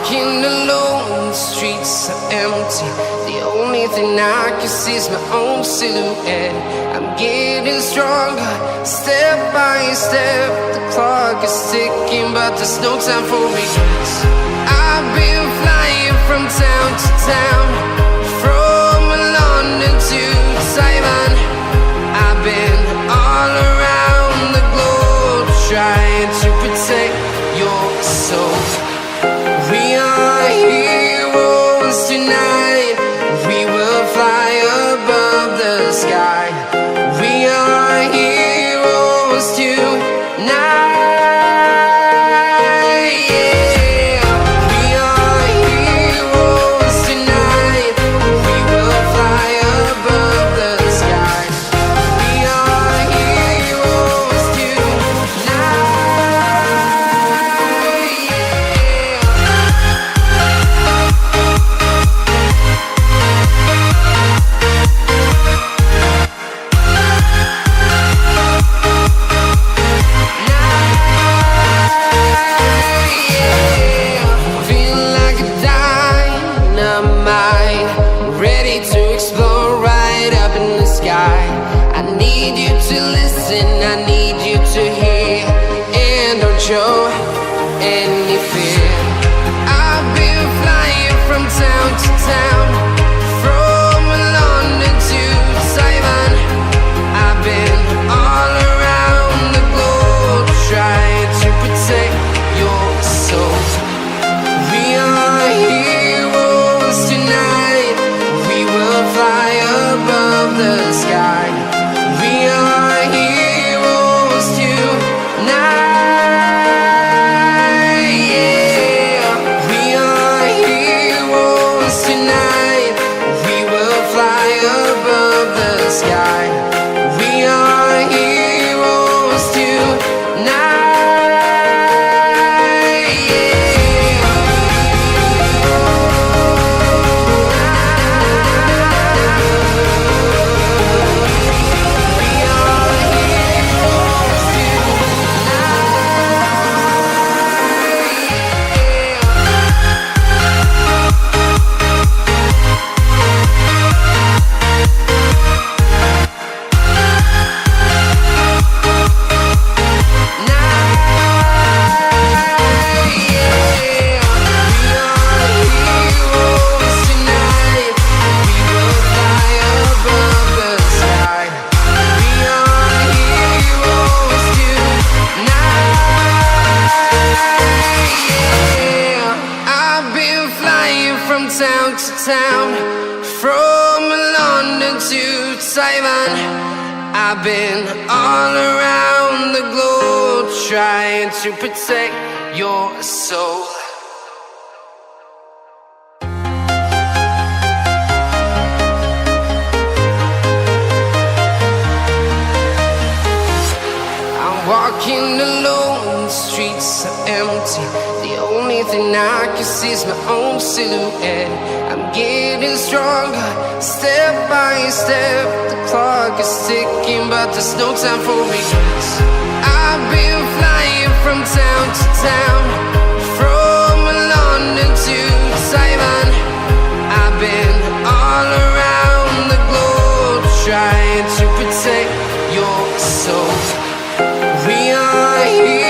walking alone, the streets are empty. The only thing I can see is my own silhouette. I'm getting stronger, step by step. The clock is ticking, but there's no time for regrets. I've been flying from town to town, from London to Taiwan. I've been all around the globe, trying to protect your soul. We are heroes tonight. We will fly above the sky. We are heroes tonight. Yeah. We are heroes tonight. We will fly above the sky. We are heroes tonight. I need you to hear and don't show any fear. I've been flying from town to town, from London to Taiwan. I've been all around the globe, trying to protect your soul. We are heroes tonight. We will fly above the sky. We are heroes tonight. Yeah. We are heroes tonight. We will fly above the sky. We are heroes tonight. Yeah. Town to town, from London to Taiwan. I've been all around the globe, trying to protect your soul. I'm walking alone, the streets are empty. The only thing I can see is my own silhouette. I'm getting stronger, step by step. The clock is ticking, but there's no time for regrets. I've been flying from town to town, from London to Taiwan. I've been all around the globe, trying to protect your soul. We are here.